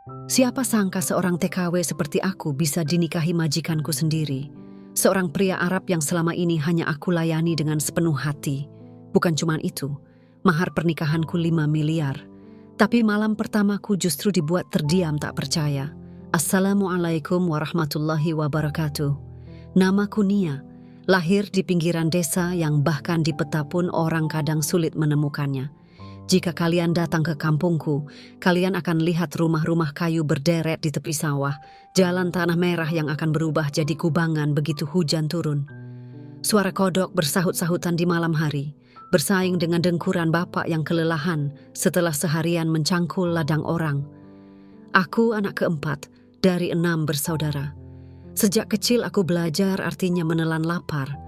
Siapa sangka seorang TKW seperti aku bisa dinikahi majikanku sendiri. Seorang pria Arab yang selama ini hanya aku layani dengan sepenuh hati. Bukan cuma itu, mahar pernikahanku 5 miliar. Tapi malam pertamaku justru dibuat terdiam tak percaya. Assalamualaikum warahmatullahi wabarakatuh. Namaku Nia, lahir di pinggiran desa yang bahkan di peta pun orang kadang sulit menemukannya. Jika kalian datang ke kampungku, kalian akan lihat rumah-rumah kayu berderet di tepi sawah, jalan tanah merah yang akan berubah jadi kubangan begitu hujan turun. Suara kodok bersahut-sahutan di malam hari, bersaing dengan dengkuran bapak yang kelelahan setelah seharian mencangkul ladang orang. Aku anak keempat dari 6 bersaudara. Sejak kecil aku belajar artinya menelan lapar.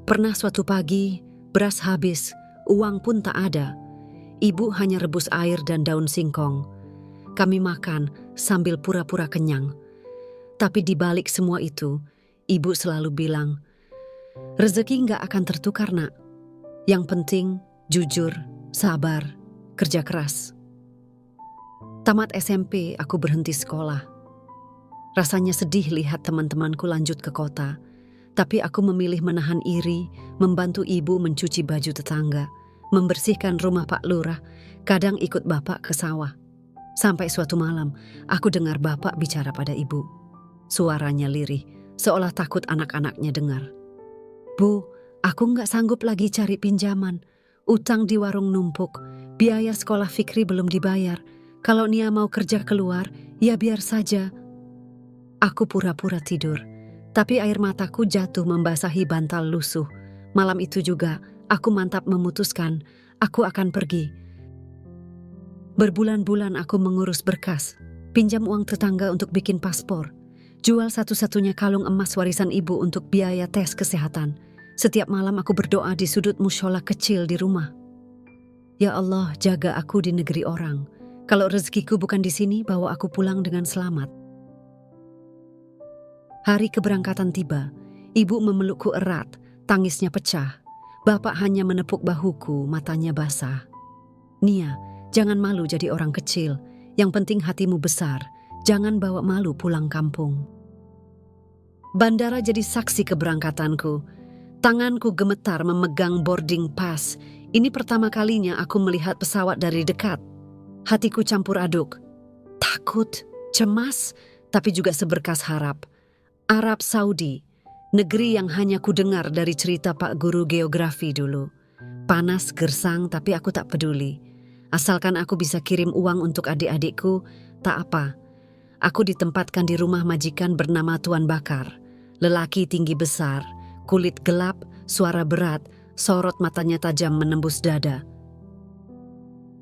Pernah suatu pagi, beras habis, uang pun tak ada. Ibu hanya rebus air dan daun singkong. Kami makan sambil pura-pura kenyang. Tapi di balik semua itu, ibu selalu bilang, rezeki nggak akan tertukar, nak. Yang penting, jujur, sabar, kerja keras. Tamat SMP, aku berhenti sekolah. Rasanya sedih lihat teman-temanku lanjut ke kota. Tapi aku memilih menahan iri, membantu ibu mencuci baju tetangga, membersihkan rumah Pak Lurah, kadang ikut bapak ke sawah. Sampai suatu malam, aku dengar bapak bicara pada ibu. Suaranya lirih, seolah takut anak-anaknya dengar. Bu, aku nggak sanggup lagi cari pinjaman. Utang di warung numpuk, biaya sekolah Fikri belum dibayar. Kalau Nia mau kerja keluar, ya biar saja. Aku pura-pura tidur, tapi air mataku jatuh membasahi bantal lusuh. Malam itu juga, aku mantap memutuskan, aku akan pergi. Berbulan-bulan aku mengurus berkas, pinjam uang tetangga untuk bikin paspor, jual satu-satunya kalung emas warisan ibu untuk biaya tes kesehatan. Setiap malam aku berdoa di sudut mushola kecil di rumah. Ya Allah, jaga aku di negeri orang. Kalau rezekiku bukan di sini, bawa aku pulang dengan selamat. Hari keberangkatan tiba, ibu memelukku erat, tangisnya pecah. Bapak hanya menepuk bahuku, matanya basah. Nia, jangan malu jadi orang kecil. Yang penting hatimu besar. Jangan bawa malu pulang kampung. Bandara jadi saksi keberangkatanku. Tanganku gemetar memegang boarding pass. Ini pertama kalinya aku melihat pesawat dari dekat. Hatiku campur aduk. Takut, cemas, tapi juga seberkas harap. Arab Saudi. Negeri yang hanya ku dengar dari cerita Pak Guru Geografi dulu. Panas, gersang, tapi aku tak peduli. Asalkan aku bisa kirim uang untuk adik-adikku, tak apa. Aku ditempatkan di rumah majikan bernama Tuan Bakar. Lelaki tinggi besar, kulit gelap, suara berat, sorot matanya tajam menembus dada.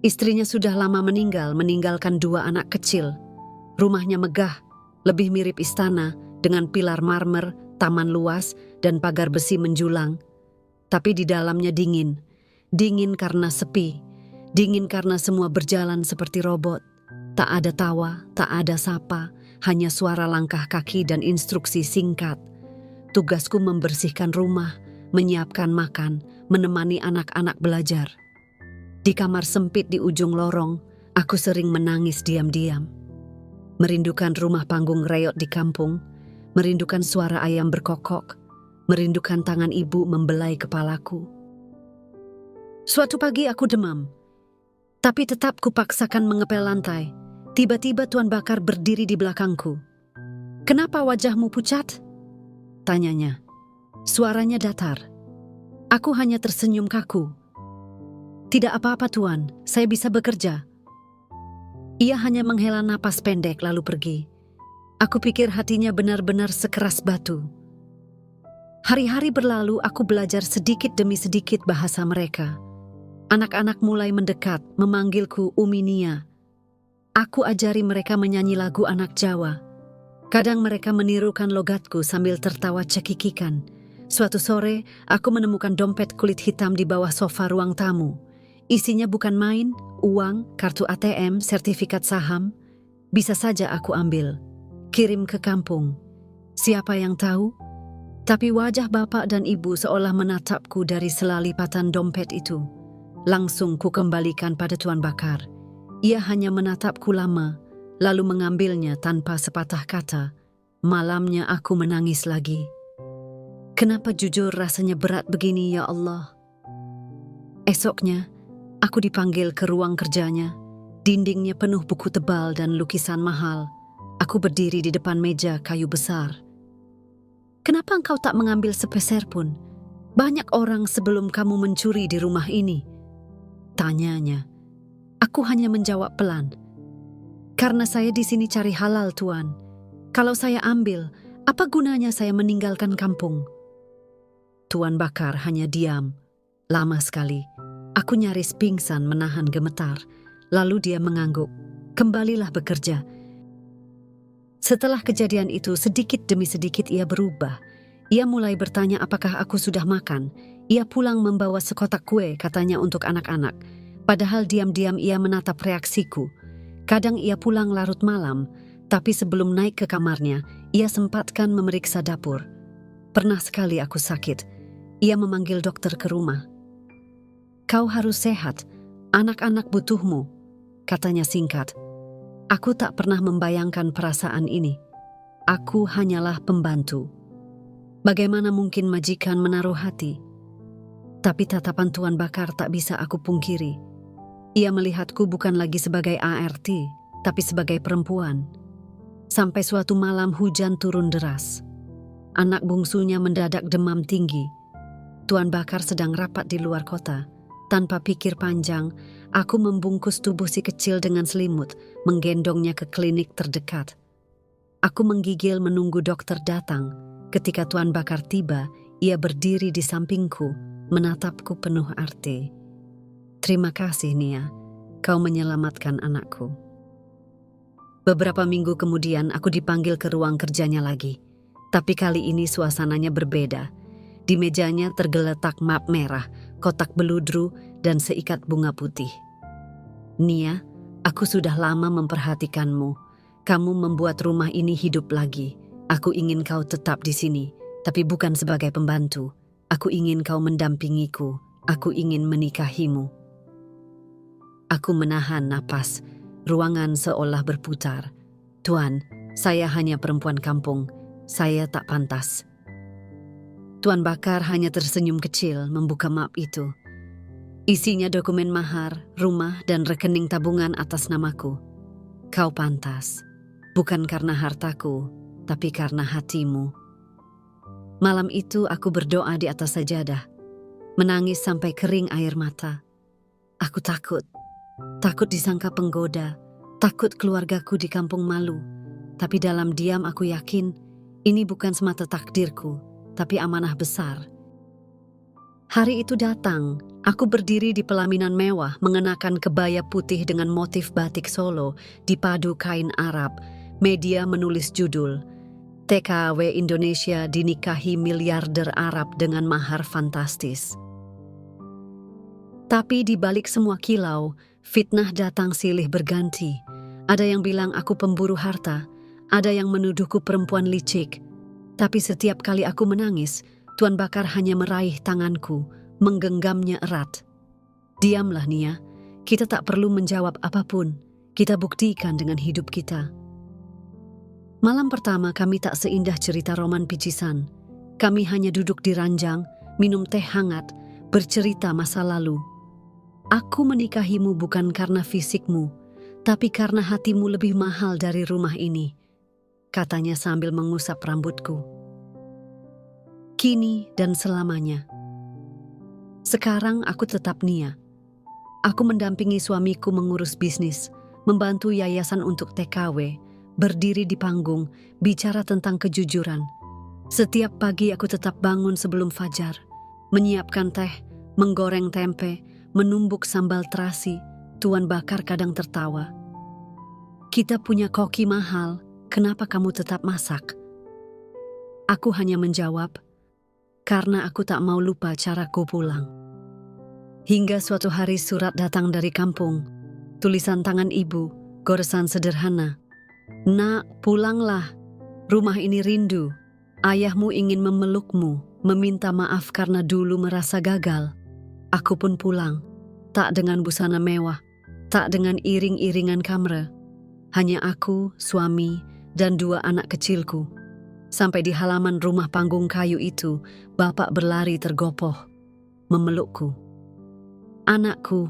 Istrinya sudah lama meninggalkan 2 anak kecil. Rumahnya megah, lebih mirip istana, dengan pilar marmer, taman luas, dan pagar besi menjulang. Tapi di dalamnya dingin. Dingin karena sepi. Dingin karena semua berjalan seperti robot. Tak ada tawa, tak ada sapa, hanya suara langkah kaki dan instruksi singkat. Tugasku membersihkan rumah, menyiapkan makan, menemani anak-anak belajar. Di kamar sempit di ujung lorong, aku sering menangis diam-diam. Merindukan rumah panggung reot di kampung, merindukan suara ayam berkokok, merindukan tangan ibu membelai kepalaku. Suatu pagi aku demam, tapi tetap kupaksakan mengepel lantai. Tiba-tiba Tuan Bakar berdiri di belakangku. "Kenapa wajahmu pucat?" tanyanya. Suaranya datar. Aku hanya tersenyum kaku. "Tidak apa-apa Tuan, saya bisa bekerja." Ia hanya menghela napas pendek lalu pergi. Aku pikir hatinya benar-benar sekeras batu. Hari-hari berlalu, aku belajar sedikit demi sedikit bahasa mereka. Anak-anak mulai mendekat, memanggilku Umi Nia. Aku ajari mereka menyanyi lagu anak Jawa. Kadang mereka menirukan logatku sambil tertawa cekikikan. Suatu sore, aku menemukan dompet kulit hitam di bawah sofa ruang tamu. Isinya bukan main, uang, kartu ATM, sertifikat saham. Bisa saja aku ambil. Kirim ke kampung. Siapa yang tahu? Tapi wajah bapak dan ibu seolah menatapku dari selalipatan dompet itu. Langsung ku kembalikan pada Tuan Bakar. Ia hanya menatapku lama, lalu mengambilnya tanpa sepatah kata. Malamnya aku menangis lagi. Kenapa jujur rasanya berat begini, ya Allah? Esoknya, aku dipanggil ke ruang kerjanya. Dindingnya penuh buku tebal dan lukisan mahal. Aku berdiri di depan meja kayu besar. Kenapa engkau tak mengambil sepeser pun? Banyak orang sebelum kamu mencuri di rumah ini. Tanyanya. Aku hanya menjawab pelan. Karena saya di sini cari halal, Tuan. Kalau saya ambil, apa gunanya saya meninggalkan kampung? Tuan Bakar hanya diam. Lama sekali. Aku nyaris pingsan menahan gemetar. Lalu dia mengangguk. Kembalilah bekerja. Setelah kejadian itu, sedikit demi sedikit ia berubah. Ia mulai bertanya apakah aku sudah makan. Ia pulang membawa sekotak kue, katanya untuk anak-anak. Padahal diam-diam ia menatap reaksiku. Kadang ia pulang larut malam, tapi sebelum naik ke kamarnya, ia sempatkan memeriksa dapur. Pernah sekali aku sakit. Ia memanggil dokter ke rumah. Kau harus sehat, anak-anak butuhmu, katanya singkat. Aku tak pernah membayangkan perasaan ini. Aku hanyalah pembantu. Bagaimana mungkin majikan menaruh hati? Tapi tatapan Tuan Bakar tak bisa aku pungkiri. Ia melihatku bukan lagi sebagai ART, tapi sebagai perempuan. Sampai suatu malam hujan turun deras. Anak bungsunya mendadak demam tinggi. Tuan Bakar sedang rapat di luar kota. Tanpa pikir panjang, aku membungkus tubuh si kecil dengan selimut, menggendongnya ke klinik terdekat. Aku menggigil menunggu dokter datang. Ketika Tuan Bakar tiba, ia berdiri di sampingku, menatapku penuh arti. Terima kasih, Nia. Kau menyelamatkan anakku. Beberapa minggu kemudian aku dipanggil ke ruang kerjanya lagi. Tapi kali ini suasananya berbeda. Di mejanya tergeletak map merah, kotak beludru, dan seikat bunga putih. Nia, aku sudah lama memperhatikanmu. Kamu membuat rumah ini hidup lagi. Aku ingin kau tetap di sini, tapi bukan sebagai pembantu. Aku ingin kau mendampingiku. Aku ingin menikahimu. Aku menahan napas. Ruangan seolah berputar. Tuan, saya hanya perempuan kampung. Saya tak pantas. Tuan Bakar hanya tersenyum kecil membuka map itu. Isinya dokumen mahar, rumah, dan rekening tabungan atas namaku. Kau pantas. Bukan karena hartaku, tapi karena hatimu. Malam itu aku berdoa di atas sajadah. Menangis sampai kering air mata. Aku takut. Takut disangka penggoda. Takut keluargaku di kampung malu. Tapi dalam diam aku yakin ini bukan semata takdirku, tapi amanah besar. Hari itu datang, aku berdiri di pelaminan mewah mengenakan kebaya putih dengan motif batik Solo dipadu kain Arab. Media menulis judul, TKW Indonesia dinikahi miliarder Arab dengan mahar fantastis. Tapi di balik semua kilau, fitnah datang silih berganti. Ada yang bilang aku pemburu harta, ada yang menuduhku perempuan licik. Tapi setiap kali aku menangis, Tuan Bakar hanya meraih tanganku, menggenggamnya erat. Diamlah, Nia. Kita tak perlu menjawab apapun. Kita buktikan dengan hidup kita. Malam pertama kami tak seindah cerita roman picisan. Kami hanya duduk di ranjang, minum teh hangat, bercerita masa lalu. Aku menikahimu bukan karena fisikmu, tapi karena hatimu lebih mahal dari rumah ini, katanya sambil mengusap rambutku. Kini dan selamanya. Sekarang aku tetap Nia. Aku mendampingi suamiku mengurus bisnis, membantu yayasan untuk TKW, berdiri di panggung, bicara tentang kejujuran. Setiap pagi aku tetap bangun sebelum fajar, menyiapkan teh, menggoreng tempe, menumbuk sambal terasi. Tuan Bakar kadang tertawa. Kita punya koki mahal, kenapa kamu tetap masak? Aku hanya menjawab, karena aku tak mau lupa caraku pulang. Hingga suatu hari surat datang dari kampung. Tulisan tangan ibu, goresan sederhana. Nak, pulanglah. Rumah ini rindu. Ayahmu ingin memelukmu, meminta maaf karena dulu merasa gagal. Aku pun pulang. Tak dengan busana mewah, tak dengan iring-iringan kamera. Hanya aku, suami, dan 2 anak kecilku. Sampai di halaman rumah panggung kayu itu, bapak berlari tergopoh, memelukku. "Anakku,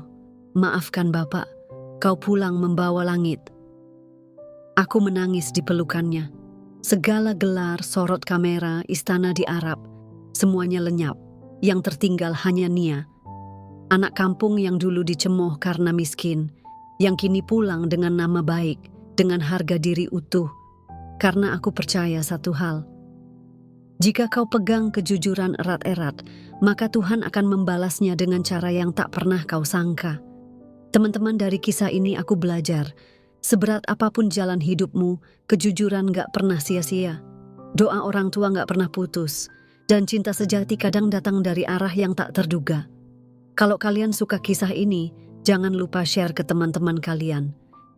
maafkan bapak, kau pulang membawa langit." Aku menangis di pelukannya. Segala gelar, sorot kamera, istana di Arab, semuanya lenyap. Yang tertinggal hanya Nia, anak kampung yang dulu dicemooh karena miskin, yang kini pulang dengan nama baik, dengan harga diri utuh. Karena aku percaya satu hal, jika kau pegang kejujuran erat-erat, maka Tuhan akan membalasnya dengan cara yang tak pernah kau sangka. Teman-teman, dari kisah ini aku belajar, seberat apapun jalan hidupmu, kejujuran gak pernah sia-sia. Doa orang tua gak pernah putus, dan cinta sejati kadang datang dari arah yang tak terduga. Kalau kalian suka kisah ini, jangan lupa share ke teman-teman kalian.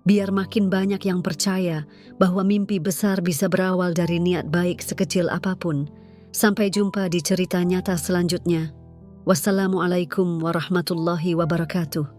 Biar makin banyak yang percaya bahwa mimpi besar bisa berawal dari niat baik sekecil apapun. Sampai jumpa di cerita nyata selanjutnya. Wassalamualaikum warahmatullahi wabarakatuh.